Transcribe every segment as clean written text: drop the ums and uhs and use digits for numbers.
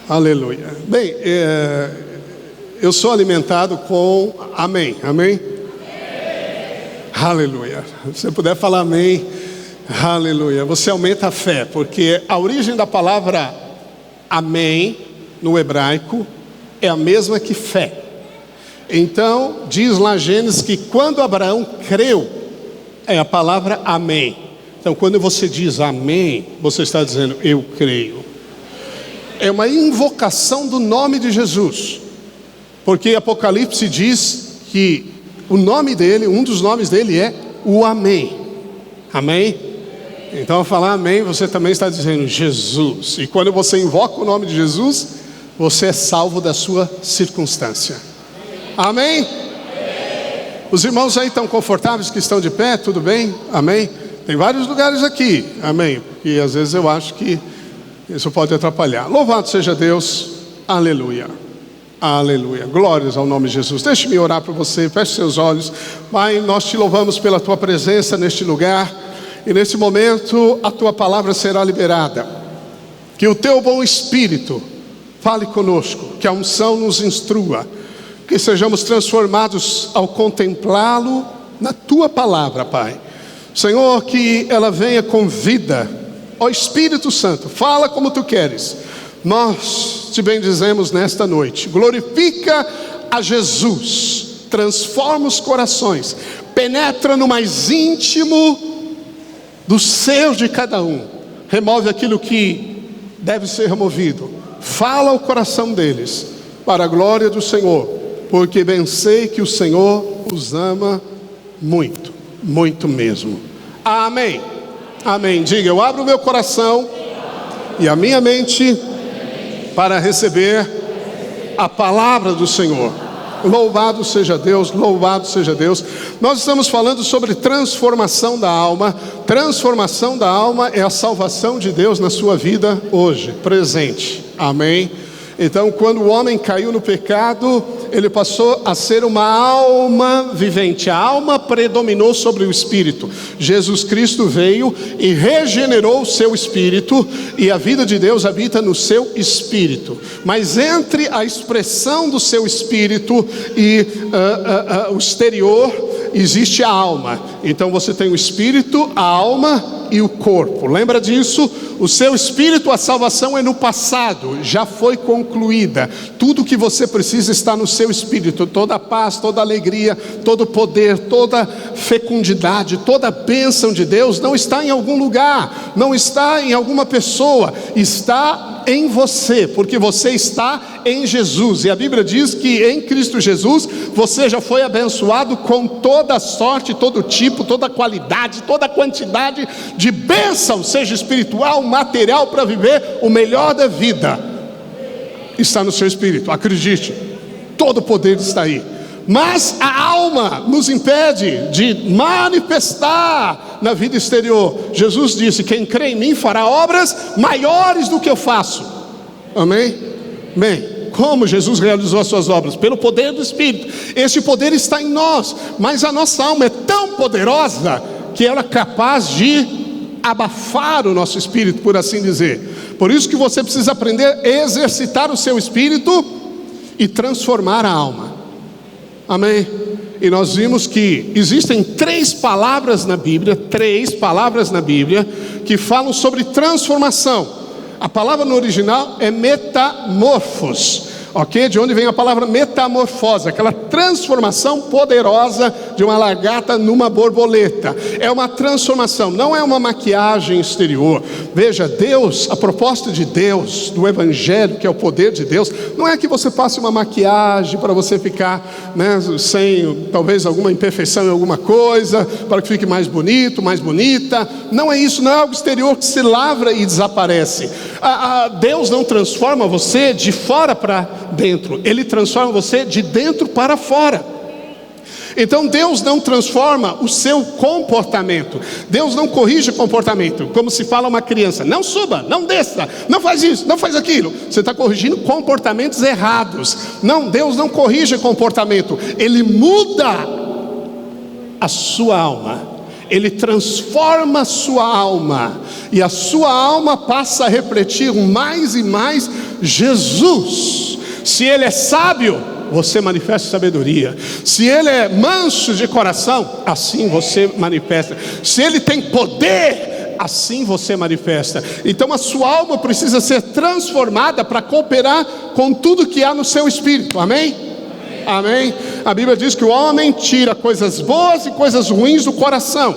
Aleluia. Bem, eu sou alimentado com amém. Amém? Aleluia. Se você puder falar amém, aleluia. Você aumenta a fé, porque a origem da palavra amém no hebraico é a mesma que fé. Então, diz lá Gênesis que quando Abraão creu, é a palavra amém. Então, quando você diz amém, você está dizendo eu creio. É uma invocação do nome de Jesus, porque Apocalipse diz que o nome dele, um dos nomes dele é o amém. Amém? Então, ao falar amém, você também está dizendo Jesus. E quando você invoca o nome de Jesus, você é salvo da sua circunstância. Amém? Os irmãos aí estão confortáveis que estão de pé? Tudo bem? Amém? Tem vários lugares aqui. Amém? E às vezes eu acho que isso pode atrapalhar. Louvado seja Deus. Aleluia. Aleluia. Glórias ao nome de Jesus. Deixe-me orar por você. Feche seus olhos. Pai, nós te louvamos pela tua presença neste lugar. E nesse momento a tua palavra será liberada. Que o teu bom Espírito fale conosco. Que a unção nos instrua. Que sejamos transformados ao contemplá-lo na tua palavra, Pai. Senhor, que ela venha com vida. Ó Espírito Santo, fala como tu queres. Nós te bendizemos nesta noite. Glorifica a Jesus. Transforma os corações. Penetra no mais íntimo do ser de cada um. Remove aquilo que deve ser removido. Fala ao coração deles, para a glória do Senhor, porque bem sei que o Senhor os ama muito, muito mesmo. Amém. Amém. Diga, eu abro o meu coração e a minha mente para receber a palavra do Senhor. Louvado seja Deus, louvado seja Deus. Nós estamos falando sobre transformação da alma. Transformação da alma é a salvação de Deus na sua vida hoje, presente. Amém. Então, quando o homem caiu no pecado, ele passou a ser uma alma vivente. A alma predominou sobre o espírito. Jesus Cristo veio e regenerou o seu espírito, e a vida de Deus habita no seu espírito. Mas entre a expressão do seu espírito e o exterior, existe a alma. Então você tem o espírito, a alma e o corpo. Lembra disso? O seu espírito, a salvação é no passado, já foi concluída. Tudo que você precisa está no seu espírito. Toda a paz, toda a alegria, todo o poder, toda a fecundidade, toda a bênção de Deus não está em algum lugar, não está em alguma pessoa, está em você, porque você está em Jesus. E a Bíblia diz que em Cristo Jesus você já foi abençoado com toda sorte, todo tipo, toda qualidade, toda quantidade de bênção, seja espiritual, material, para viver o melhor da vida. Está no seu espírito, acredite, todo o poder está aí. Mas a alma nos impede de manifestar na vida exterior. Jesus disse, quem crê em mim fará obras maiores do que eu faço. Amém? Bem, como Jesus realizou as suas obras? Pelo poder do Espírito. Esse poder está em nós, mas a nossa alma é tão poderosa que ela é capaz de abafar o nosso espírito, por assim dizer. Por isso que você precisa aprender a exercitar o seu espírito e transformar a alma. Amém? E nós vimos que existem três palavras na Bíblia, que falam sobre transformação. A palavra no original é metamorfos, ok? De onde vem a palavra metamorfose, aquela transformação poderosa de uma lagarta numa borboleta. É uma transformação, não é uma maquiagem exterior. Veja, Deus, a proposta de Deus, do Evangelho, que é o poder de Deus, não é que você passe uma maquiagem para você ficar, sem talvez alguma imperfeição em alguma coisa, para que fique mais bonito, mais bonita. Não é isso, não é algo exterior que se lavra e desaparece. Deus não transforma você de fora para dentro, Ele transforma você de dentro para fora. Então Deus não transforma o seu comportamento, Deus não corrige o comportamento, como se fala a uma criança, não suba, não desça, não faz isso, não faz aquilo. Você está corrigindo comportamentos errados. Não, Deus não corrige comportamento, Ele muda a sua alma, Ele transforma a sua alma, e a sua alma passa a refletir mais e mais Jesus. Se ele é sábio, você manifesta sabedoria. Se ele é manso de coração, assim você manifesta. Se ele tem poder, assim você manifesta. Então a sua alma precisa ser transformada para cooperar com tudo que há no seu espírito. Amém? Amém? A Bíblia diz que o homem tira coisas boas e coisas ruins do coração.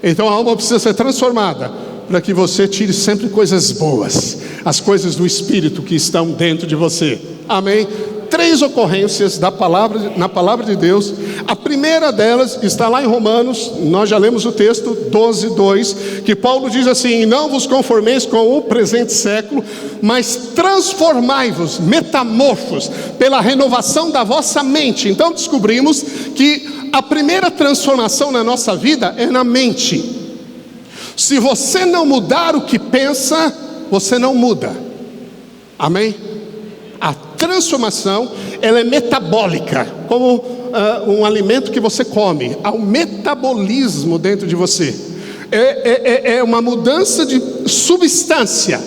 Então a alma precisa ser transformada para que você tire sempre coisas boas, as coisas do Espírito que estão dentro de você. Amém? 3 ocorrências na palavra de Deus. A primeira delas está lá em Romanos, nós já lemos o texto 12:2, que Paulo diz assim: não vos conformeis com o presente século, mas transformai-vos, metamorfos, pela renovação da vossa mente. Então descobrimos que a primeira transformação na nossa vida é na mente. Se você não mudar o que pensa, você não muda. Amém? A transformação, ela é metabólica, como um alimento que você come. Há um metabolismo dentro de você. É uma mudança de substância.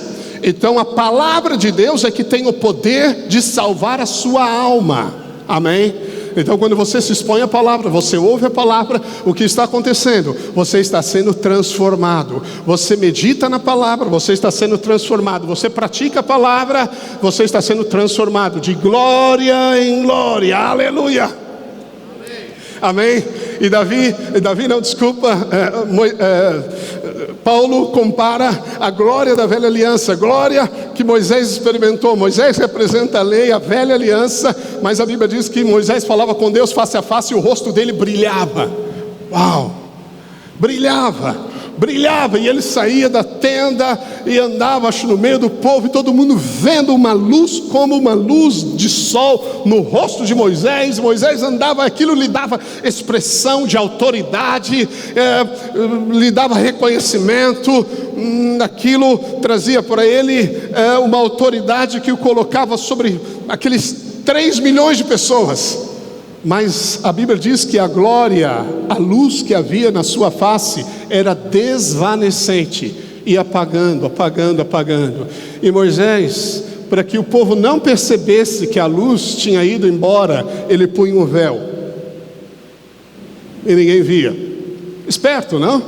Então a palavra de Deus é que tem o poder de salvar a sua alma. Amém? Então quando você se expõe à palavra, você ouve a palavra, o que está acontecendo? Você está sendo transformado. Você medita na palavra, você está sendo transformado. Você pratica a palavra, você está sendo transformado de glória em glória. Aleluia. Amém? E Davi não, desculpa, Paulo compara a glória da velha aliança, glória que Moisés experimentou. Moisés representa a lei, a velha aliança, mas a Bíblia diz que Moisés falava com Deus face a face e o rosto dele brilhava. Uau! Brilhava, e ele saía da tenda e andava, acho, no meio do povo, e todo mundo vendo uma luz, como uma luz de sol no rosto de Moisés. Moisés andava, aquilo lhe dava expressão de autoridade, lhe dava reconhecimento, aquilo trazia para ele uma autoridade que o colocava sobre aqueles 3 milhões de pessoas. Mas a Bíblia diz que a glória, a luz que havia na sua face era desvanecente, e apagando. E Moisés, para que o povo não percebesse que a luz tinha ido embora, ele punha um véu, e ninguém via. Esperto, não?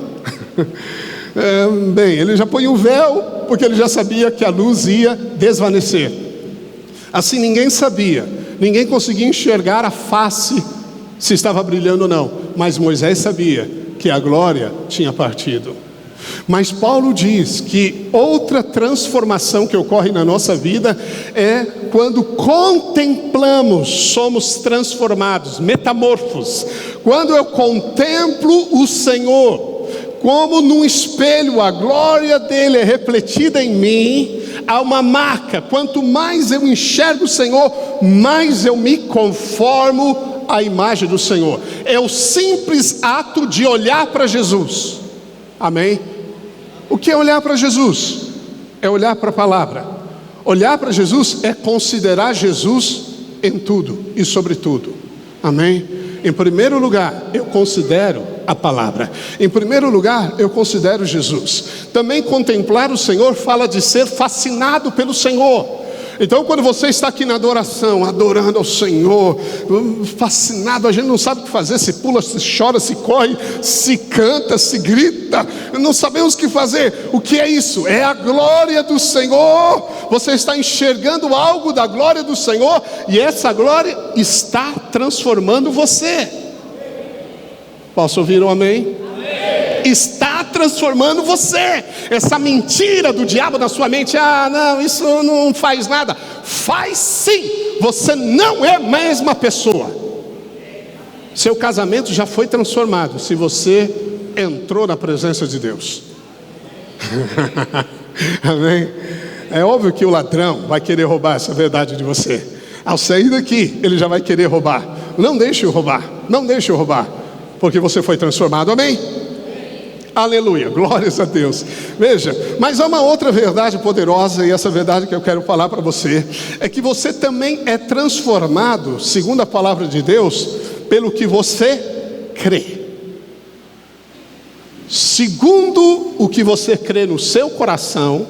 Bem, ele já põe um véu, porque ele já sabia que a luz ia desvanecer. Assim ninguém sabia. Ninguém conseguia enxergar a face, se estava brilhando ou não. Mas Moisés sabia que a glória tinha partido. Mas Paulo diz que outra transformação que ocorre na nossa vida é quando contemplamos, somos transformados, metamorfos. Quando eu contemplo o Senhor, como num espelho, a glória dele é refletida em mim, há uma marca. Quanto mais eu enxergo o Senhor, mais eu me conformo à imagem do Senhor. É o simples ato de olhar para Jesus. Amém? O que é olhar para Jesus? É olhar para a palavra. Olhar para Jesus é considerar Jesus em tudo e sobre tudo. Amém? Em primeiro lugar, eu considero a palavra. Em primeiro lugar, eu considero Jesus. Também contemplar o Senhor fala de ser fascinado pelo Senhor. Então quando você está aqui na adoração, adorando ao Senhor, fascinado, a gente não sabe o que fazer, se pula, se chora, se corre, se canta, se grita, não sabemos o que fazer. O que é isso? É a glória do Senhor. Você está enxergando algo da glória do Senhor, e essa glória está transformando você. Posso ouvir um amém? Está transformando você. Essa mentira do diabo na sua mente, não, isso não faz nada. Faz sim. Você não é a mesma pessoa. Seu casamento já foi transformado se você entrou na presença de Deus. Amém? É óbvio que o ladrão vai querer roubar essa verdade de você. Ao sair daqui, ele já vai querer roubar. Não deixe-o roubar. Não deixe-o roubar, porque você foi transformado. Amém? Aleluia, glórias a Deus. Veja, mas há uma outra verdade poderosa, e essa verdade que eu quero falar para você é que você também é transformado, segundo a palavra de Deus, pelo que você crê. segundo o que você crê no seu coração,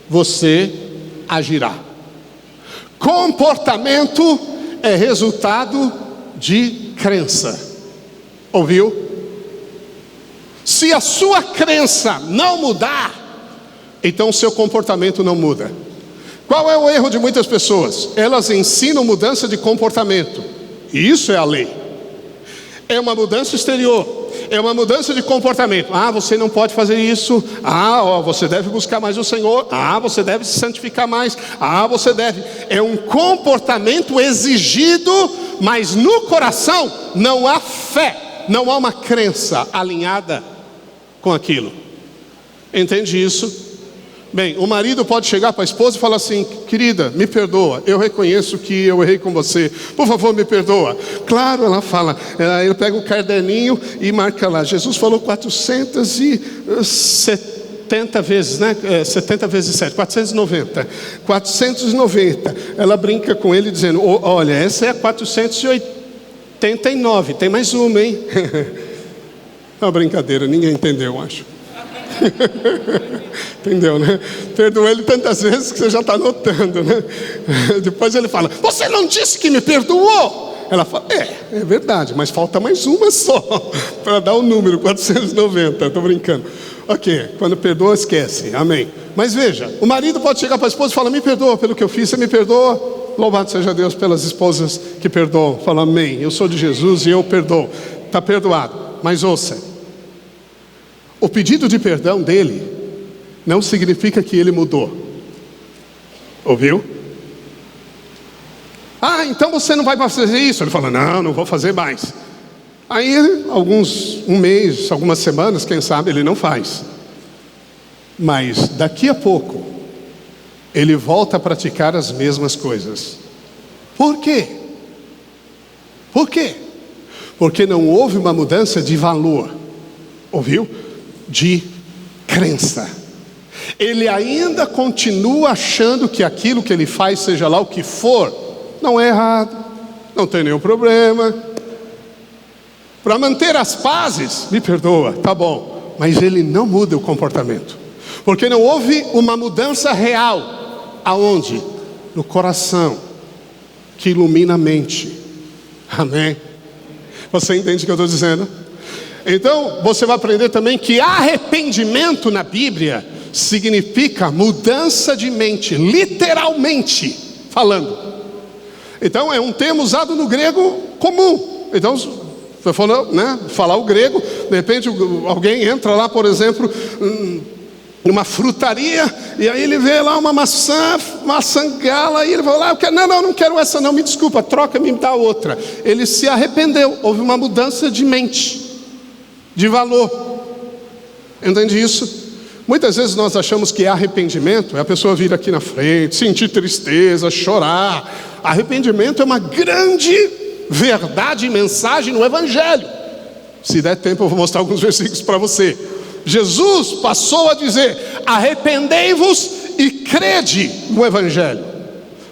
você agirá. Comportamento é resultado de crença. Ouviu? Se a sua crença não mudar, então o seu comportamento não muda. Qual é o erro de muitas pessoas? Elas ensinam mudança de comportamento. E isso é a lei. É uma mudança exterior. É uma mudança de comportamento. Ah, você não pode fazer isso. Ah, você deve buscar mais o Senhor. Ah, você deve se santificar mais. Ah, você deve. É um comportamento exigido, mas no coração não há fé. Não há uma crença alinhada com aquilo. Entende isso? Bem, o marido pode chegar para a esposa e falar assim: querida, me perdoa, eu reconheço que eu errei com você, por favor me perdoa. Claro, ela fala, ele pega o caderninho e marca lá, Jesus falou 470 vezes, né? 70 vezes 7, 490. Ela brinca com ele dizendo: olha, essa é a 489, tem mais uma, hein? Não, brincadeira, ninguém entendeu, acho. Entendeu, né? Perdoou ele tantas vezes que você já está anotando, né? Depois ele fala: você não disse que me perdoou? Ela fala: é verdade, mas falta mais uma só para dar o número 490. Estou brincando. Ok, quando perdoa, esquece, amém. Mas veja, o marido pode chegar para a esposa e falar: me perdoa pelo que eu fiz, você me perdoa? Louvado seja Deus pelas esposas que perdoam. Fala: amém, eu sou de Jesus e eu perdoo. Está perdoado. Mas ouça, o pedido de perdão dele não significa que ele mudou. Ouviu? Ah, então você não vai fazer isso? Ele fala: não vou fazer mais. Aí, um mês, algumas semanas, quem sabe, ele não faz. Mas daqui a pouco, ele volta a praticar as mesmas coisas. Por quê? Por quê? Porque não houve uma mudança de valor. Ouviu? De crença. Ele ainda continua achando que aquilo que ele faz, seja lá o que for, não é errado, não tem nenhum problema. Para manter as pazes, me perdoa, tá bom, mas ele não muda o comportamento, porque não houve uma mudança real. Aonde? No coração, que ilumina a mente. Amém? Você entende o que eu estou dizendo? Então, você vai aprender também que arrependimento na Bíblia significa mudança de mente, literalmente falando. Então, é um termo usado no grego comum. Então, você for, né, falar o grego, de repente alguém entra lá, por exemplo, numa frutaria, e aí ele vê lá uma maçã gala, e ele fala: não quero essa não, me desculpa, troca, me dá outra. Ele se arrependeu, houve uma mudança de mente, de valor. Entende isso? Muitas vezes nós achamos que arrependimento é a pessoa vir aqui na frente, sentir tristeza, chorar. Arrependimento é uma grande verdade e mensagem no Evangelho. Se der tempo eu vou mostrar alguns versículos para você. Jesus passou a dizer: arrependei-vos e crede no Evangelho.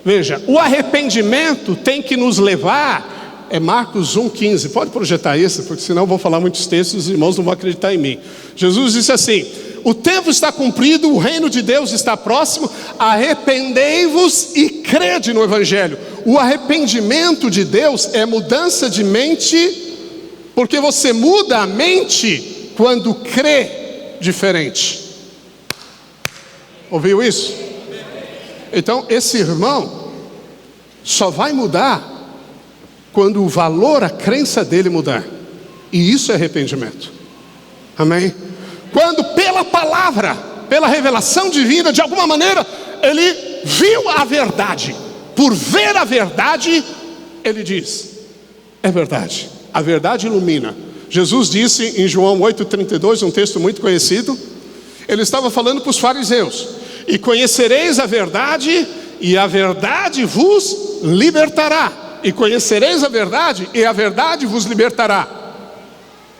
Veja, o arrependimento tem que nos levar. É Marcos 1,15, pode projetar esse, porque senão eu vou falar muitos textos e os irmãos não vão acreditar em mim. Jesus disse assim: o tempo está cumprido, o reino de Deus está próximo, arrependei-vos e crede no Evangelho. O arrependimento de Deus é mudança de mente, porque você muda a mente quando crê diferente. Ouviu isso? Então esse irmão só vai mudar quando o valor, a crença dele mudar. E isso é arrependimento. Amém? Quando pela palavra, pela revelação divina, de alguma maneira, ele viu a verdade. Por ver a verdade, ele diz: é verdade. A verdade ilumina. Jesus disse em João 8,32, um texto muito conhecido. Ele estava falando para os fariseus: e conhecereis a verdade, e a verdade vos libertará. E conhecereis a verdade, e a verdade vos libertará.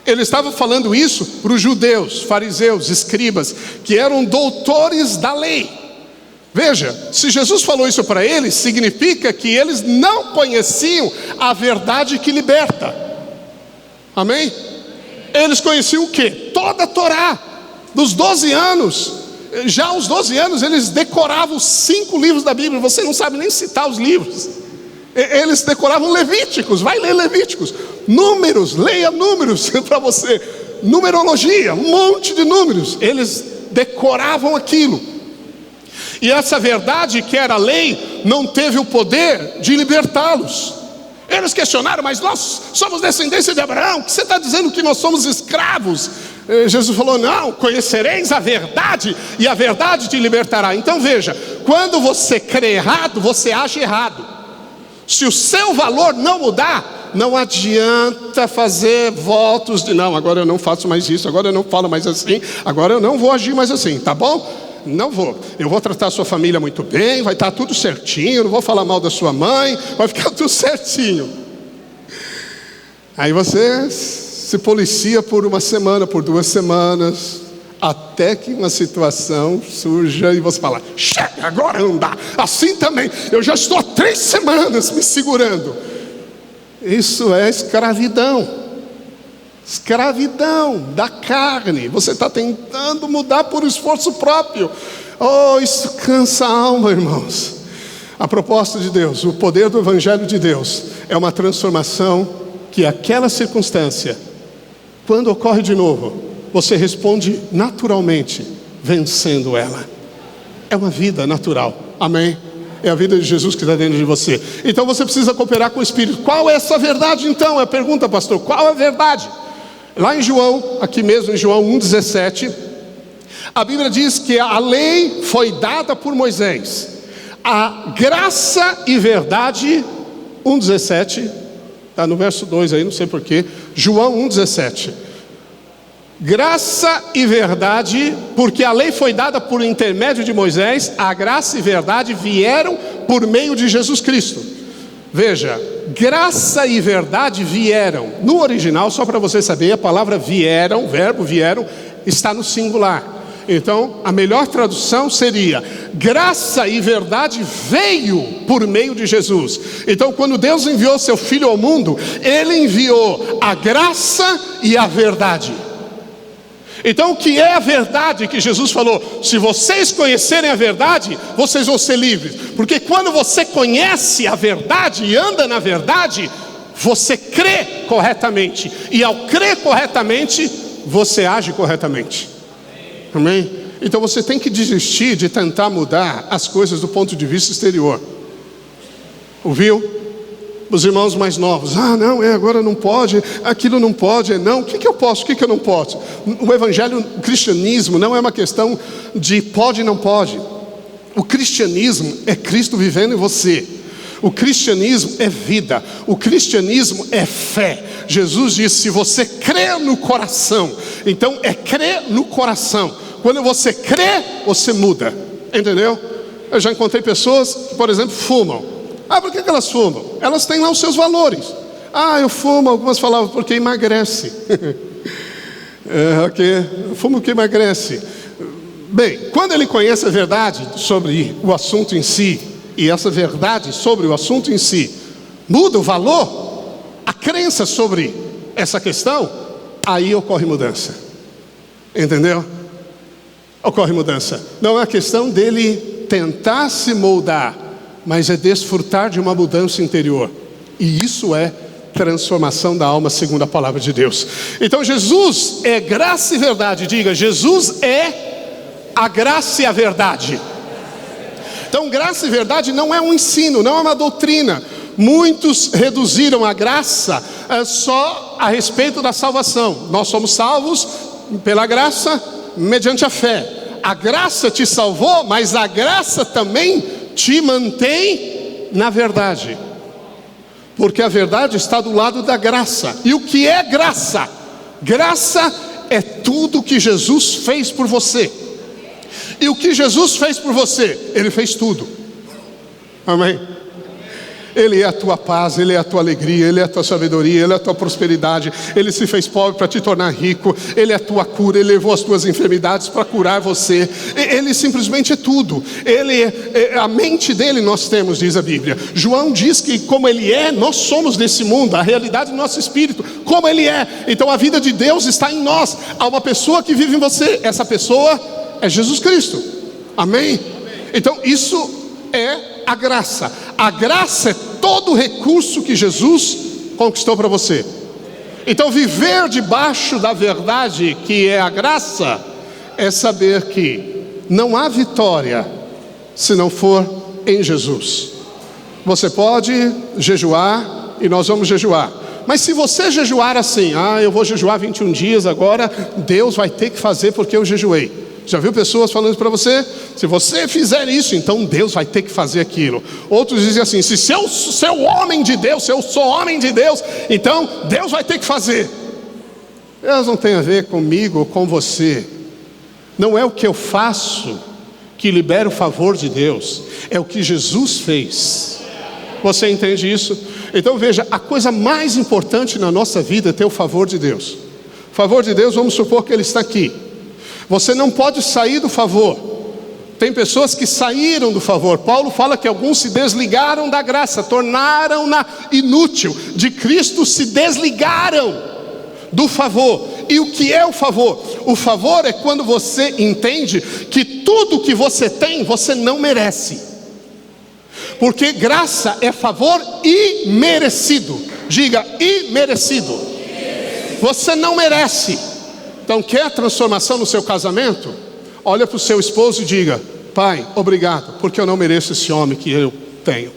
Ele estava falando isso para os judeus, fariseus, escribas, que eram doutores da lei. Veja, se Jesus falou isso para eles, significa que eles não conheciam a verdade que liberta. Amém? Eles conheciam o quê? toda a Torá. Dos 12 anos, já aos 12 anos eles decoravam os 5 livros da Bíblia. Você não sabe nem citar os livros. Eles decoravam Levíticos, vai ler Levíticos. Números, leia números para você. Numerologia, um monte de números. Eles decoravam aquilo. E essa verdade que era lei não teve o poder de libertá-los. Eles questionaram: mas nós somos descendência de Abraão, que você está dizendo que nós somos escravos? Jesus falou: não, conhecereis a verdade e a verdade te libertará. Então veja, quando você crê errado, você age errado. Se o seu valor não mudar, não adianta fazer votos de não, agora eu não faço mais isso, agora eu não falo mais assim, agora eu não vou agir mais assim, tá bom? Não vou, eu vou tratar a sua família muito bem, vai estar tudo certinho, não vou falar mal da sua mãe, vai ficar tudo certinho. Aí você se policia por uma semana, por 2 semanas, até que uma situação surja e você fala: chega, agora não dá, assim também, eu já estou há 3 semanas me segurando. Isso é escravidão. Escravidão da carne. Você está tentando mudar por esforço próprio. Oh, isso cansa a alma, irmãos. A proposta de Deus, o poder do Evangelho de Deus, é uma transformação que aquela circunstância, quando ocorre de novo, você responde naturalmente, vencendo ela. É uma vida natural, amém? É a vida de Jesus que está dentro de você. Então você precisa cooperar com o Espírito. Qual é essa verdade então? É a pergunta, pastor, qual é a verdade? Lá em João, aqui mesmo em João 1,17, a Bíblia diz que a lei foi dada por Moisés. A graça e verdade, 1,17, está no verso 2 aí, não sei porquê. João 1,17. Graça e verdade, porque a lei foi dada por intermédio de Moisés, a graça e verdade vieram por meio de Jesus Cristo. Veja, graça e verdade vieram. No original, só para você saber, a palavra vieram, o verbo vieram, está no singular. Então, a melhor tradução seria: graça e verdade veio por meio de Jesus. Então, quando Deus enviou seu Filho ao mundo, Ele enviou a graça e a verdade. Então, o que é a verdade que Jesus falou? Se vocês conhecerem a verdade, vocês vão ser livres. Porque quando você conhece a verdade e anda na verdade, você crê corretamente. E ao crer corretamente, você age corretamente. Amém? Então você tem que desistir de tentar mudar as coisas do ponto de vista exterior. Ouviu? Os irmãos mais novos: ah, não, agora não pode, aquilo não pode, não, o que eu posso, o que eu não posso? O evangelho, o cristianismo não é uma questão de pode e não pode. O cristianismo é Cristo vivendo em você. O cristianismo é vida, o cristianismo é fé. Jesus disse: se você crê no coração, então é crer no coração. Quando você crê, você muda, entendeu? Eu já encontrei pessoas que, por exemplo, fumam. Ah, por que elas fumam? Elas têm lá os seus valores. Ah, eu fumo, algumas falavam, porque emagrece. Ok, eu fumo porque emagrece. Bem, quando ele conhece a verdade sobre o assunto em si, e essa verdade sobre o assunto em si muda o valor, a crença sobre essa questão, aí ocorre mudança. Entendeu? Ocorre mudança. Não é a questão dele tentar se moldar, mas é desfrutar de uma mudança interior. E isso é transformação da alma segundo a palavra de Deus. Então Jesus é graça e verdade. Diga: Jesus é a graça e a verdade. Então graça e verdade não é um ensino, não é uma doutrina. Muitos reduziram a graça só a respeito da salvação. Nós somos salvos pela graça mediante a fé. A graça te salvou, mas a graça também te mantém na verdade, porque a verdade está do lado da graça. E o que é graça? Graça é tudo que Jesus fez por você. E o que Jesus fez por você? Ele fez tudo. Amém? Ele é a tua paz, Ele é a tua alegria, Ele é a tua sabedoria, Ele é a tua prosperidade. Ele se fez pobre para te tornar rico. Ele é a tua cura, Ele levou as tuas enfermidades para curar você. Ele simplesmente é tudo. Ele é a mente dele nós temos, diz a Bíblia. João diz que como Ele é, nós somos desse mundo. A realidade do nosso espírito, como Ele é. Então a vida de Deus está em nós. Há uma pessoa que vive em você. Essa pessoa é Jesus Cristo. Amém? Então isso é a graça. A graça é todo o recurso que Jesus conquistou para você. Então viver debaixo da verdade que é a graça é saber que não há vitória se não for em Jesus. Você pode jejuar e nós vamos jejuar, mas se você jejuar assim, eu vou jejuar 21 dias agora, Deus vai ter que fazer porque eu jejuei. Já viu pessoas falando para você? Se você fizer isso, então Deus vai ter que fazer aquilo. Outros dizem assim: se eu sou homem de Deus, se eu sou homem de Deus, então Deus vai ter que fazer. Deus não tem a ver comigo ou com você. Não é o que eu faço que libera o favor de Deus, é o que Jesus fez. Você entende isso? Então veja, a coisa mais importante na nossa vida é ter o favor de Deus. O favor de Deus, vamos supor que Ele está aqui. Você não pode sair do favor. Tem pessoas que saíram do favor. Paulo fala que alguns se desligaram da graça, tornaram-na inútil. De Cristo se desligaram do favor. E o que é o favor? O favor é quando você entende que tudo que você tem, você não merece. Porque graça é favor imerecido. Diga, imerecido. Você não merece. Então quer transformação no seu casamento? Olha para o seu esposo e diga: pai, obrigado, porque eu não mereço esse homem que eu tenho.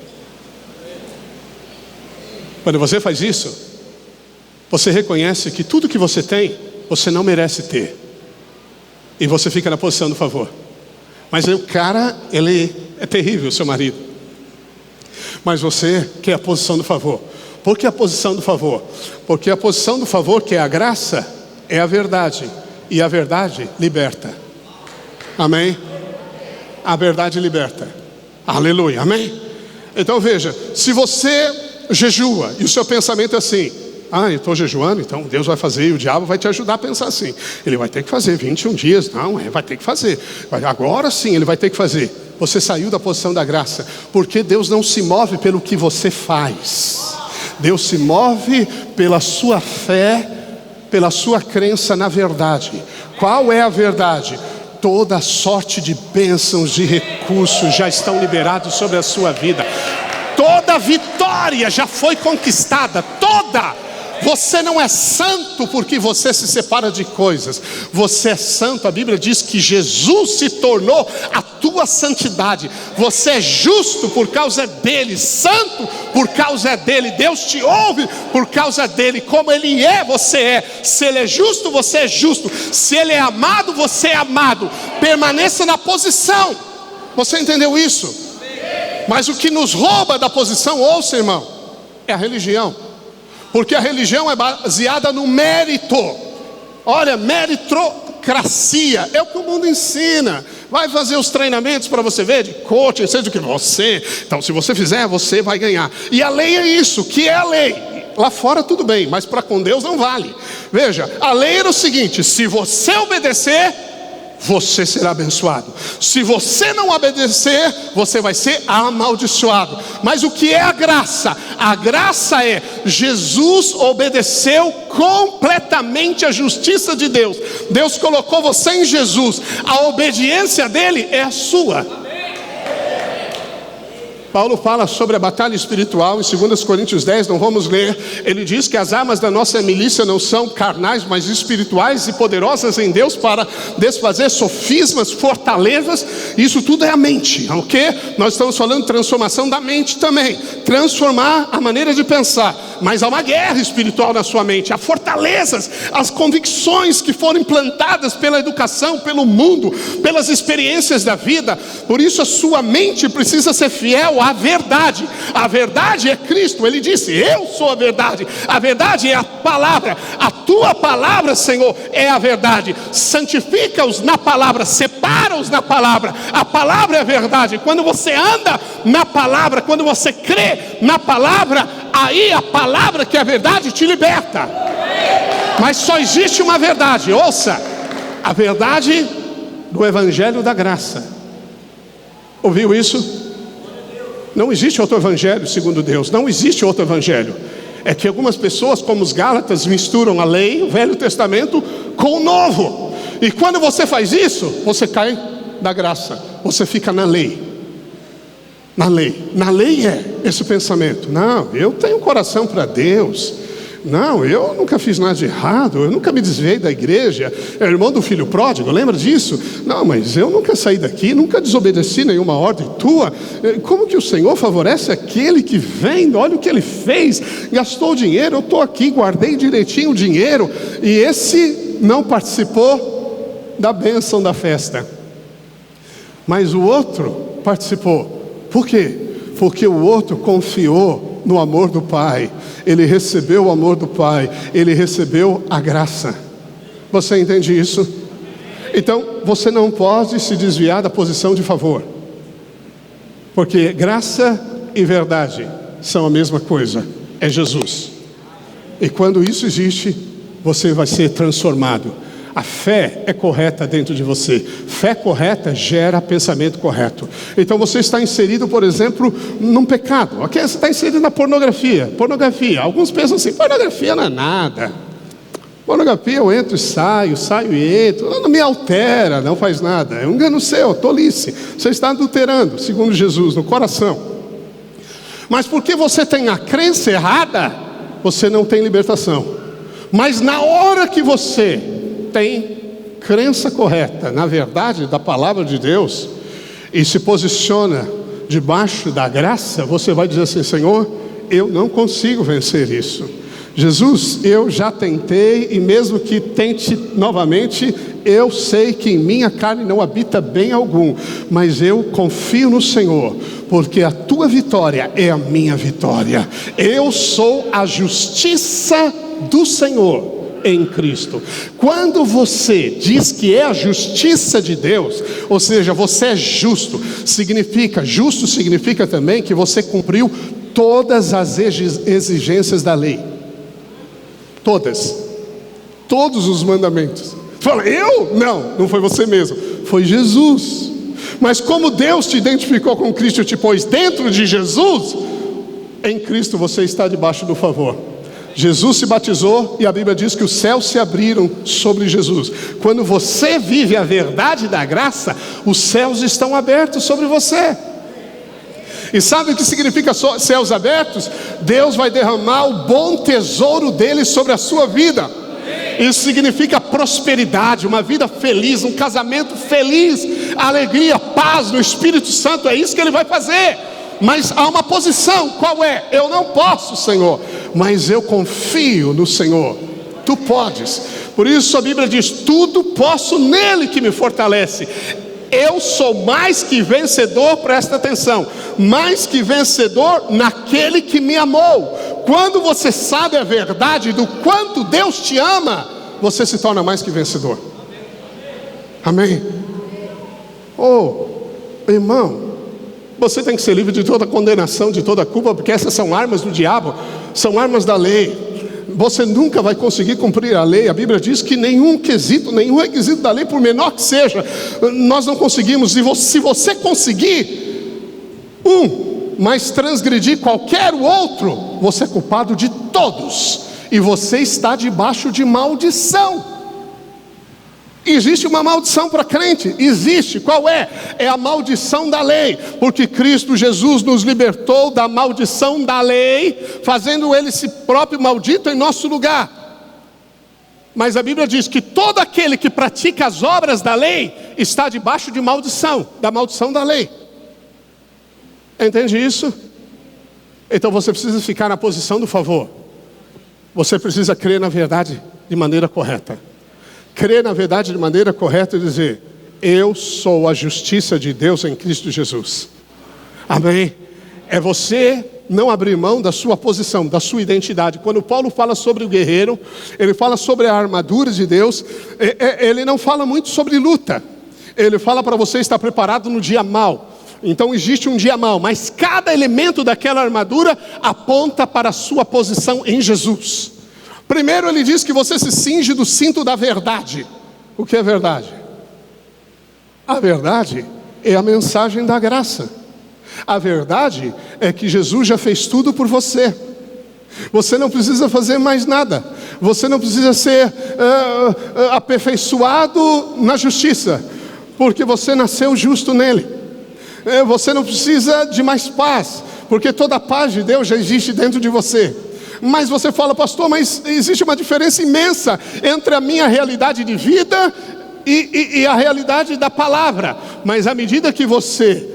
Quando você faz isso, você reconhece que tudo que você tem, você não merece ter. E você fica na posição do favor. Mas aí o cara, ele é terrível, seu marido. Mas você quer a posição do favor. Por que a posição do favor? Porque a posição do favor, que é a graça, é a verdade, e a verdade liberta. Amém? A verdade liberta. Aleluia, amém? Então veja, se você jejua e o seu pensamento é assim: eu estou jejuando, então Deus vai fazer, e o diabo vai te ajudar a pensar assim: ele vai ter que fazer 21 dias, vai ter que fazer, agora sim ele vai ter que fazer. Você saiu da posição da graça, porque Deus não se move pelo que você faz. Deus se move pela sua fé, pela sua crença na verdade. Qual é a verdade? Toda sorte de bênçãos, de recursos já estão liberados sobre a sua vida. Toda vitória já foi conquistada, toda. Você não é santo porque você se separa de coisas. Você é santo, a Bíblia diz que Jesus se tornou a tua santidade. Você é justo por causa dele, santo por causa dele. Deus te ouve por causa dele. Como ele é, você é. Se ele é justo, você é justo. Se ele é amado, você é amado. Permaneça na posição. Você entendeu isso? Mas o que nos rouba da posição, ouça, irmão, é a religião. Porque a religião é baseada no mérito. Olha, meritocracia é o que o mundo ensina. Vai fazer os treinamentos para você ver, de coaching, seja do que você. Então se você fizer, você vai ganhar. E a lei é isso, que é a lei. Lá fora tudo bem, mas para com Deus não vale. Veja, a lei era o seguinte: se você obedecer, você será abençoado. Se você não obedecer, você vai ser amaldiçoado. Mas o que é a graça? A graça é: Jesus obedeceu completamente a justiça de Deus. Deus colocou você em Jesus. A obediência dele é a sua. Paulo fala sobre a batalha espiritual em 2 Coríntios 10, não vamos ler. Ele diz que as armas da nossa milícia não são carnais, mas espirituais e poderosas em Deus para desfazer sofismas, fortalezas. Isso tudo é a mente, ok? Nós estamos falando de transformação da mente também. Transformar a maneira de pensar. Mas há uma guerra espiritual na sua mente. Há fortalezas, as convicções que foram implantadas pela educação, pelo mundo, pelas experiências da vida. Por isso a sua mente precisa ser fiel sou a verdade. A verdade é Cristo. Ele disse: eu sou a verdade. A verdade é a palavra. A tua palavra, Senhor, é a verdade. Santifica-os na palavra, separa-os na palavra. A palavra é a verdade. Quando você anda na palavra, quando você crê na palavra, aí a palavra que é a verdade te liberta. Mas só existe uma verdade, ouça: a verdade do Evangelho da Graça. Ouviu isso? Não existe outro evangelho segundo Deus. Não existe outro evangelho. É que algumas pessoas, como os Gálatas, misturam a lei, o Velho Testamento, com o Novo. E quando você faz isso, você cai da graça. Você fica na lei. Na lei. Na lei é esse pensamento: não, eu tenho coração para Deus. Não, eu nunca fiz nada de errado, eu nunca me desviei da igreja. É o irmão do filho pródigo, lembra disso? Não, mas eu nunca saí daqui, nunca desobedeci nenhuma ordem tua. Como que o Senhor favorece aquele que vem? Olha o que ele fez, gastou dinheiro, eu estou aqui, guardei direitinho o dinheiro. E esse não participou da bênção da festa, mas o outro participou. Por quê? Porque o outro confiou no amor do Pai. Ele recebeu o amor do Pai. Ele recebeu a graça. Você entende isso? Então, você não pode se desviar da posição de favor, porque graça e verdade são a mesma coisa. É Jesus. E quando isso existe, você vai ser transformado. A fé é correta dentro de você. Fé correta gera pensamento correto. Então você está inserido, por exemplo, num pecado. Aqui você está inserido na pornografia. Pornografia. Alguns pensam assim: pornografia não é nada. Pornografia eu entro e saio e entro. Não me altera, não faz nada. É um engano seu, tolice. Você está adulterando, segundo Jesus, no coração. Mas porque você tem a crença errada, você não tem libertação. Mas na hora que você tem crença correta na verdade da palavra de Deus e se posiciona debaixo da graça, você vai dizer assim: Senhor, eu não consigo vencer isso. Jesus, eu já tentei, e mesmo que tente novamente, eu sei que em minha carne não habita bem algum, mas eu confio no Senhor, porque a tua vitória é a minha vitória. Eu sou a justiça do Senhor em Cristo. Quando você diz que é a justiça de Deus, ou seja, você é justo significa também que você cumpriu todas as exigências da lei. Todos os mandamentos. Fala: eu? Não foi você mesmo, foi Jesus. Mas como Deus te identificou com Cristo e te pôs dentro de Jesus, em Cristo você está debaixo do favor. Jesus se batizou e a Bíblia diz que os céus se abriram sobre Jesus. Quando você vive a verdade da graça, os céus estão abertos sobre você. E sabe o que significa céus abertos? Deus vai derramar o bom tesouro dele sobre a sua vida. Isso significa prosperidade, uma vida feliz, um casamento feliz, alegria, paz no Espírito Santo. É isso que ele vai fazer. Mas há uma posição, qual é? Eu não posso, Senhor, mas eu confio no Senhor. Tu podes. Por isso a Bíblia diz: tudo posso nele que me fortalece. Eu sou mais que vencedor, presta atenção, mais que vencedor naquele que me amou. Quando você sabe a verdade do quanto Deus te ama, você se torna mais que vencedor. Amém? Oh, irmão, você tem que ser livre de toda condenação, de toda culpa, porque essas são armas do diabo, são armas da lei. Você nunca vai conseguir cumprir a lei. A Bíblia diz que nenhum requisito da lei, por menor que seja, nós não conseguimos. E se você conseguir mas transgredir qualquer outro, você é culpado de todos, e você está debaixo de maldição. Existe uma maldição para crente? Existe. Qual é? É a maldição da lei, porque Cristo Jesus nos libertou da maldição da lei, fazendo ele si próprio maldito em nosso lugar. Mas a Bíblia diz que todo aquele que pratica as obras da lei está debaixo de maldição, da maldição da lei. Entende isso? Então você precisa ficar na posição do favor. Você precisa crer na verdade de maneira correta. Crer na verdade de maneira correta e dizer: eu sou a justiça de Deus em Cristo Jesus. Amém? é você não abrir mão da sua posição, da sua identidade. Quando Paulo fala sobre o guerreiro, ele fala sobre a armadura de Deus, ele não fala muito sobre luta. Ele fala para você estar preparado no dia mau. Então existe um dia mau, mas cada elemento daquela armadura aponta para a sua posição em Jesus. Primeiro ele diz que você se cinge do cinto da verdade. O que é verdade? A verdade é a mensagem da graça. A verdade é que Jesus já fez tudo por você. Você não precisa fazer mais nada. Você não precisa ser aperfeiçoado na justiça, porque você nasceu justo nele. Você não precisa de mais paz, porque toda a paz de Deus já existe dentro de você. Mas você fala, pastor, mas existe uma diferença imensa entre a minha realidade de vida e a realidade da palavra. Mas à medida que você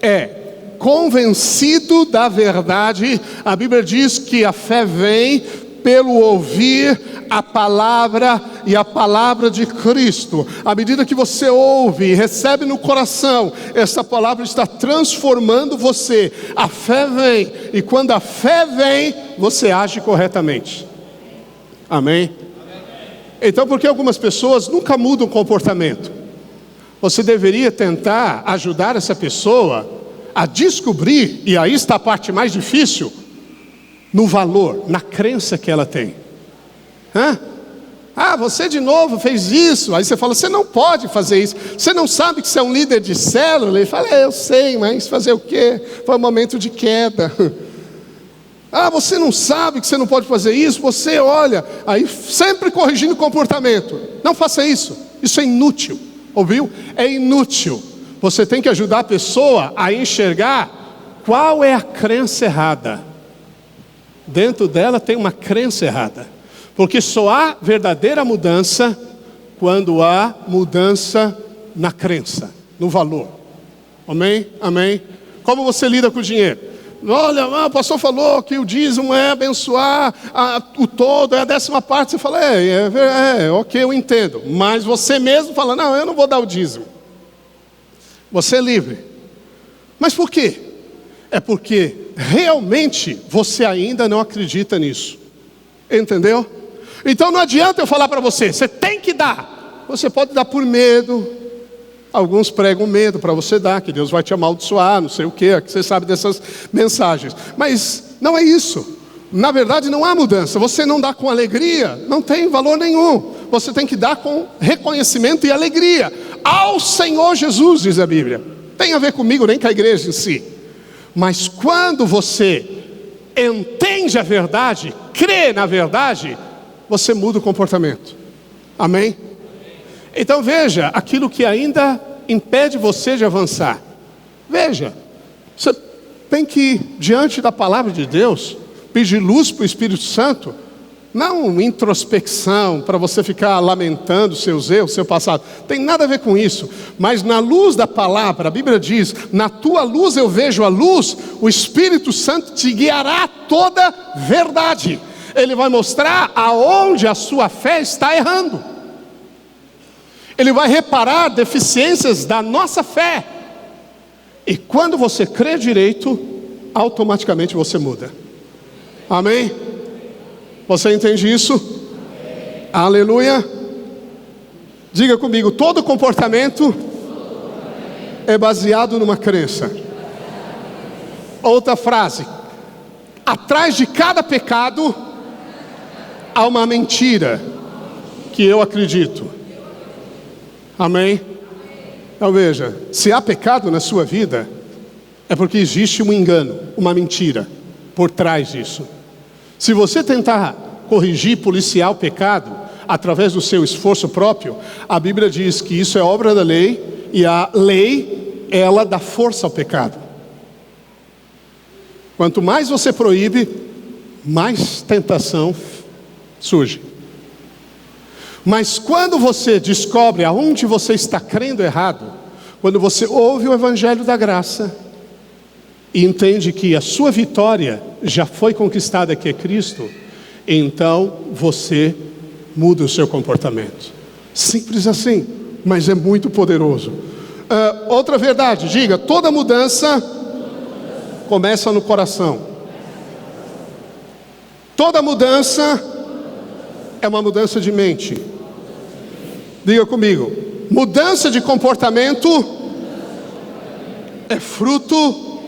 é convencido da verdade, a Bíblia diz que a fé vem pelo ouvir a palavra e a palavra de Cristo. À medida que você ouve e recebe no coração, essa palavra está transformando você. A fé vem, e quando a fé vem, você age corretamente. Amém? Então, por que algumas pessoas nunca mudam o comportamento? Você deveria tentar ajudar essa pessoa a descobrir, e aí está a parte mais difícil, no valor, na crença que ela tem. Você de novo fez isso. Aí você fala, você não pode fazer isso. Você não sabe que você é um líder de célula? Ele fala, eu sei, mas fazer o quê? Foi um momento de queda. Você não sabe que você não pode fazer isso? Você olha, aí sempre corrigindo o comportamento. Não faça isso, isso é inútil. Ouviu? É inútil. Você tem que ajudar a pessoa a enxergar qual é a crença errada. Dentro dela tem uma crença errada. Porque só há verdadeira mudança quando há mudança na crença, no valor. Amém? Amém? Como você lida com o dinheiro? Olha, o pastor falou que o dízimo é abençoar o todo, é a 10ª parte. Você fala, ok, eu entendo. Mas você mesmo fala, não, eu não vou dar o dízimo. Você é livre. Mas por quê? É porque realmente você ainda não acredita nisso. Entendeu? Então não adianta eu falar para você, você tem que dar. Você pode dar por medo. Alguns pregam medo para você dar, que Deus vai te amaldiçoar, não sei o que você sabe dessas mensagens. Mas não é isso. Na verdade não há mudança. Você não dá com alegria, não tem valor nenhum. Você tem que dar com reconhecimento e alegria ao Senhor Jesus, diz a Bíblia. Tem a ver comigo, nem com a igreja em si. Mas quando você entende a verdade, crê na verdade, você muda o comportamento. Amém? Então veja, aquilo que ainda impede você de avançar. Veja, você tem que ir diante da palavra de Deus, pedir luz para o Espírito Santo, não introspecção, para você ficar lamentando seus erros, seu passado. Tem nada a ver com isso. Mas na luz da palavra, a Bíblia diz, na tua luz eu vejo a luz, o Espírito Santo te guiará a toda verdade. Ele vai mostrar aonde a sua fé está errando. Ele vai reparar deficiências da nossa fé. E quando você crê direito, automaticamente você muda. Amém? Você entende isso? Amém. Aleluia. Diga comigo, todo comportamento é baseado numa crença. Outra frase: atrás de cada pecado há uma mentira que eu acredito. Amém? Então veja, se há pecado na sua vida, é porque existe um engano, uma mentira por trás disso. Se você tentar corrigir, policiar o pecado através do seu esforço próprio, a Bíblia diz que isso é obra da lei, e a lei, ela dá força ao pecado. Quanto mais você proíbe, mais tentação surge. Mas quando você descobre aonde você está crendo errado, quando você ouve o Evangelho da Graça e entende que a sua vitória já foi conquistada, que é Cristo, então você muda o seu comportamento. Simples assim, mas é muito poderoso. Outra verdade, diga, toda mudança começa no coração. Toda mudança é uma mudança de mente. Diga comigo: mudança de comportamento é fruto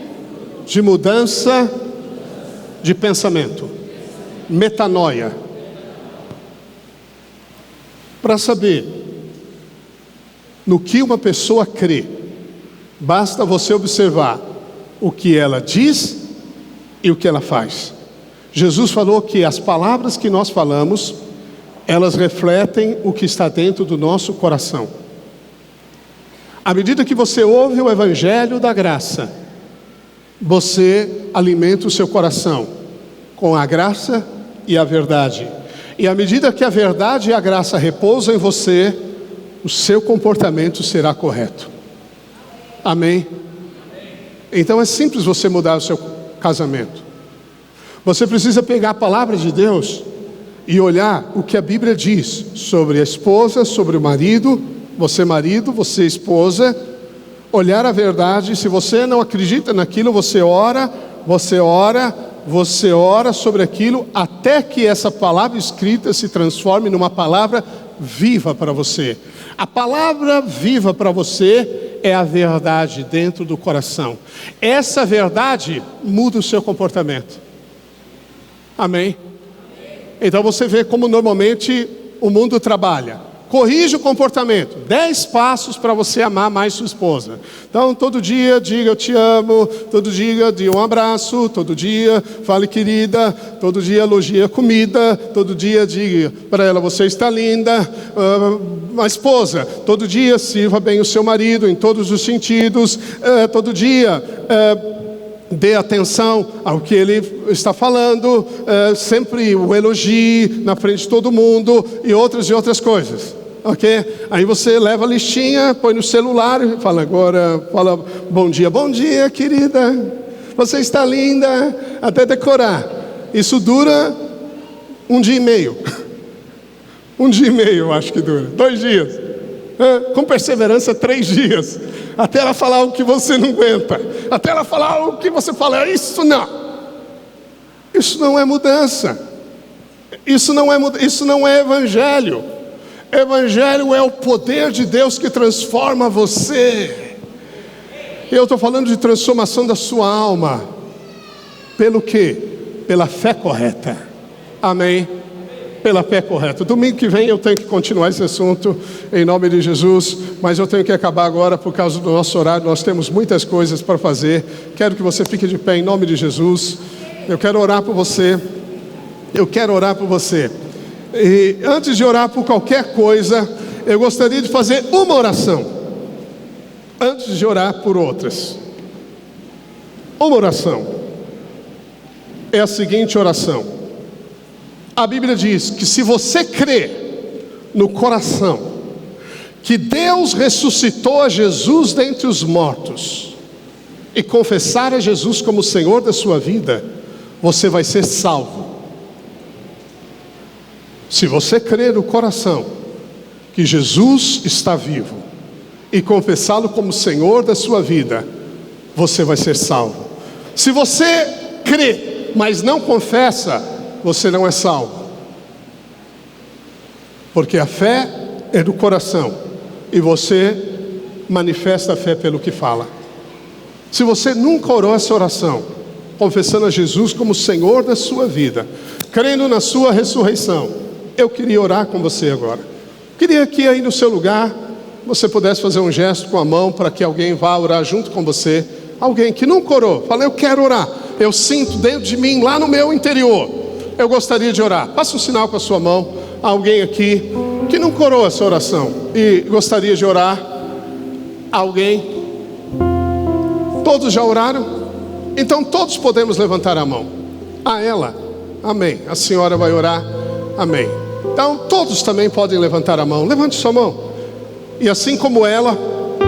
de mudança de pensamento. Metanoia. Para saber no que uma pessoa crê, basta você observar o que ela diz e o que ela faz. Jesus falou que as palavras que nós falamos, elas refletem o que está dentro do nosso coração. À medida que você ouve o Evangelho da graça, você alimenta o seu coração com a graça e a verdade. E à medida que a verdade e a graça repousam em você, o seu comportamento será correto. Amém? Então é simples você mudar o seu casamento. Você precisa pegar a palavra de Deus e olhar o que a Bíblia diz sobre a esposa, sobre o marido, você esposa, olhar a verdade. Se você não acredita naquilo, você ora sobre aquilo, até que essa palavra escrita se transforme numa palavra viva para você. A palavra viva para você é a verdade dentro do coração. Essa verdade muda o seu comportamento. Amém? Então você vê como normalmente o mundo trabalha. Corrija o comportamento. 10 passos para você amar mais sua esposa. Então todo dia diga eu te amo, todo dia dê um abraço, todo dia fale querida, todo dia elogie a comida, todo dia diga para ela você está linda. A esposa, todo dia sirva bem o seu marido em todos os sentidos, todo dia dê atenção ao que ele está falando, sempre o elogie na frente de todo mundo e outras coisas. Ok? Aí você leva a listinha, põe no celular e fala agora, fala bom dia querida, você está linda, até decorar. Isso dura 1 dia e meio. 1 dia e meio eu acho que dura, 2 dias. Com perseverança 3 dias. Até ela falar o que você não aguenta. Até ela falar o que você fala, isso não é mudança. Isso não é evangelho. Evangelho é o poder de Deus que transforma você. Eu estou falando de transformação da sua alma. Pelo quê? Pela fé correta. Amém? Pela fé correta. Domingo que vem eu tenho que continuar esse assunto em nome de Jesus, mas eu tenho que acabar agora por causa do nosso horário. Nós temos muitas coisas para fazer. Quero que você fique de pé em nome de Jesus. Eu quero orar por você. E antes de orar por qualquer coisa, eu gostaria de fazer uma oração antes de orar por outras. Uma oração é a seguinte oração. A Bíblia diz que se você crê no coração que Deus ressuscitou a Jesus dentre os mortos e confessar a Jesus como Senhor da sua vida, você vai ser salvo. Se você crer no coração que Jesus está vivo e confessá-lo como Senhor da sua vida, você vai ser salvo. Se você crê, mas não confessa, você não é salvo. Porque a fé é do coração e você manifesta a fé pelo que fala. Se você nunca orou essa oração, confessando a Jesus como Senhor da sua vida, crendo na sua ressurreição, eu queria orar com você agora. Queria que aí no seu lugar você pudesse fazer um gesto com a mão para que alguém vá orar junto com você. Alguém que nunca orou, fala eu quero orar. Eu sinto dentro de mim, lá no meu interior, eu gostaria de orar. Faça um sinal com a sua mão. Alguém aqui que nunca orou essa oração e gostaria de orar. Alguém? Todos já oraram? Então todos podemos levantar a mão. Ela, amém. A senhora vai orar, amém. Então todos também podem levantar a mão. Levante sua mão. E assim como ela,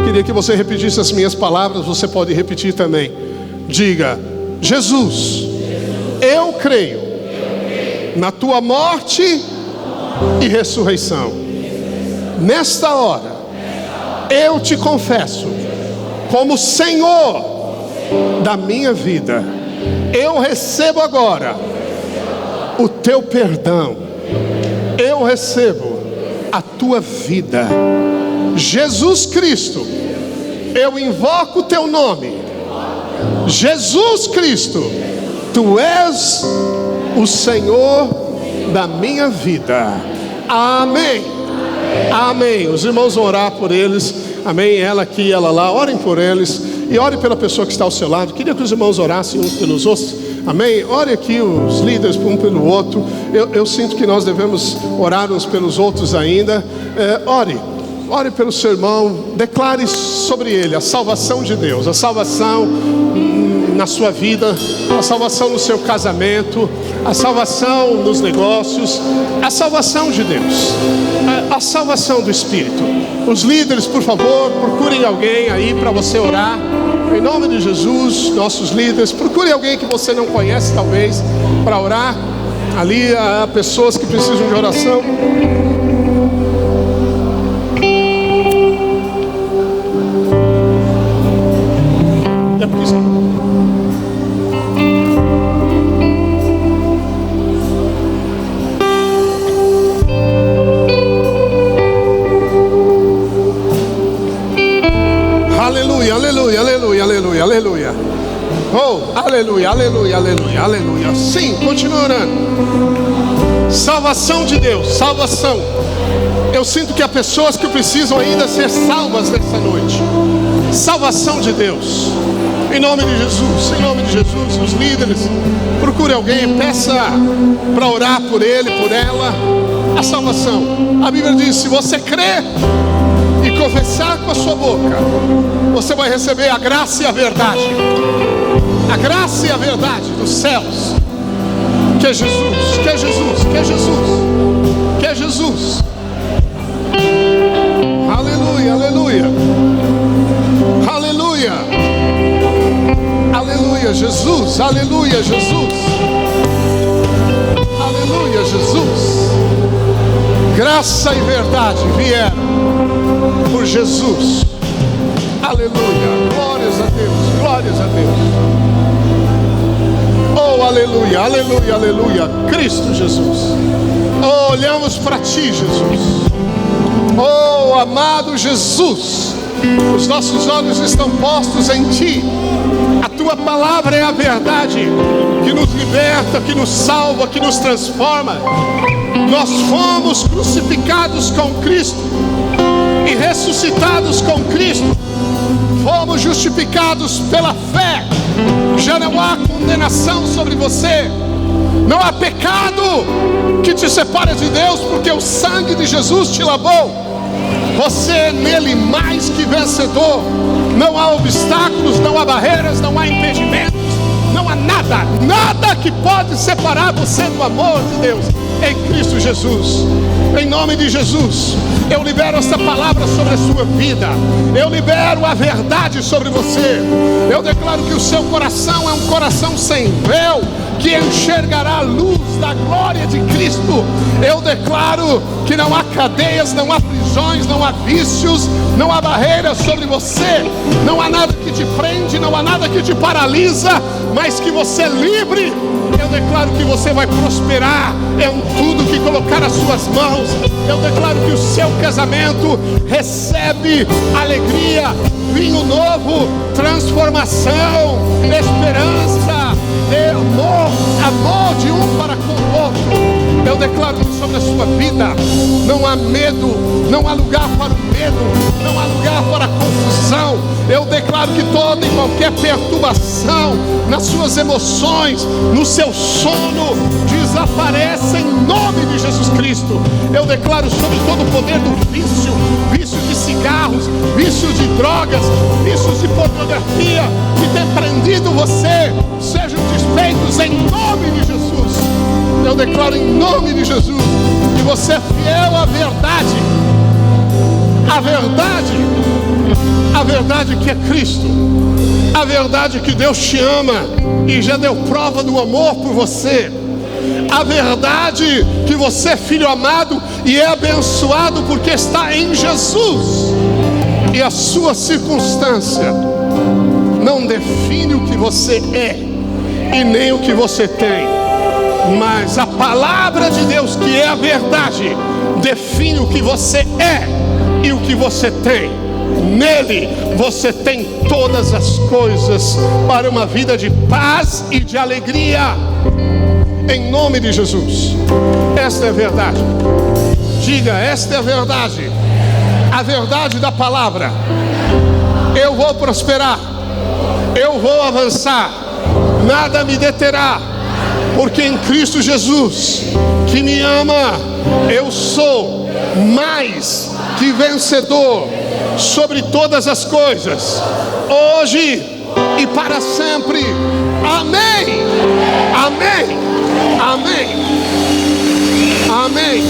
queria que você repetisse as minhas palavras. Você pode repetir também. Diga: Jesus, eu creio na tua morte e ressurreição. Nesta hora eu te confesso como Senhor da minha vida. Eu recebo agora o teu perdão. Eu recebo a tua vida. Jesus Cristo, eu invoco o teu nome. Jesus Cristo, tu és o Senhor da minha vida. Amém. Amém. Os irmãos vão orar por eles. Amém. Ela aqui, ela lá. Orem por eles. E ore pela pessoa que está ao seu lado. Queria que os irmãos orassem uns pelos outros. Amém. Ore aqui os líderes um pelo outro. Eu sinto que nós devemos orar uns pelos outros ainda. Ore pelo seu irmão. Declare sobre ele a salvação de Deus. A salvação na sua vida, a salvação no seu casamento, a salvação nos negócios, a salvação de Deus, a salvação do Espírito. Os líderes, por favor, procurem alguém aí para você orar. Em nome de Jesus, nossos líderes, procure alguém que você não conhece talvez, para orar. Ali há pessoas que precisam de oração. Aleluia. Oh, aleluia, aleluia, aleluia, aleluia. Sim, continua orando. Salvação de Deus, salvação. Eu sinto que há pessoas que precisam ainda ser salvas nessa noite. Salvação de Deus. Em nome de Jesus, os líderes, procure alguém, peça para orar por ele, por ela, a salvação. A Bíblia diz: se você crer e confessar com a sua boca, você vai receber a graça e a verdade. A graça e a verdade dos céus. Que é Jesus, que é Jesus, que é Jesus, que é Jesus. Aleluia, aleluia. Aleluia. Aleluia, Jesus. Aleluia, Jesus. Aleluia, Jesus. Graça e verdade vieram por Jesus. Aleluia, glórias a Deus, glórias a Deus. Oh, aleluia, aleluia, aleluia, Cristo Jesus. Oh, olhamos para Ti, Jesus. Oh, amado Jesus, os nossos olhos estão postos em Ti. A Tua palavra é a verdade que nos liberta, que nos salva, que nos transforma. Nós fomos crucificados com Cristo e ressuscitados com Cristo. Fomos justificados pela fé. Já não há condenação sobre você. Não há pecado que te separe de Deus, porque o sangue de Jesus te lavou. Você é nele mais que vencedor. Não há obstáculos, não há barreiras, não há impedimentos. Não há nada que pode separar você do amor de Deus em Cristo Jesus. Em nome de Jesus, eu libero esta palavra sobre a sua vida. Eu libero a verdade sobre você. Eu declaro que o seu coração é um coração sem véu, que enxergará a luz da glória de Cristo. Eu declaro que não há cadeias, não há prisões, não há vícios, não há barreiras sobre você. Não há nada que te prende, não há nada que te paralisa, mas que você é livre. Eu declaro que você vai prosperar em tudo que colocar as suas mãos. Eu declaro que o seu casamento recebe alegria, vinho novo, transformação, esperança, amor de um para com o outro. Eu declaro que sobre a sua vida não há medo, não há lugar para o medo, não há lugar para a confusão. Eu declaro que toda e qualquer perturbação nas suas emoções, no seu sono, desaparece em nome de Jesus Cristo. Eu declaro sobre todo o poder do vício, vício de cigarros, vício de drogas, vícios de pornografia que tem prendido você, sejam desfeitos em nome de Jesus. Eu declaro em nome de Jesus que você é fiel à verdade. A verdade que é Cristo, a verdade que Deus te ama e já deu prova do amor por você, a verdade que você é filho amado e é abençoado porque está em Jesus, e a sua circunstância não define o que você é e nem o que você tem, mas a palavra de Deus, que é a verdade, define o que você é e o que você tem. Nele você tem todas as coisas para uma vida de paz e de alegria, em nome de Jesus. Esta é a verdade. Diga: esta é a verdade da palavra. Eu vou prosperar, eu vou avançar, nada me deterá, porque em Cristo Jesus, que me ama, eu sou mais que vencedor sobre todas as coisas, hoje e para sempre. Amém, amém, amém, amém,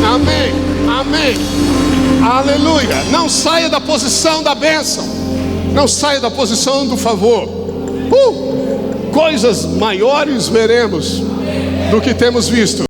amém, amém, aleluia. Não saia da posição da bênção, não saia da posição do favor. Coisas maiores veremos do que temos visto.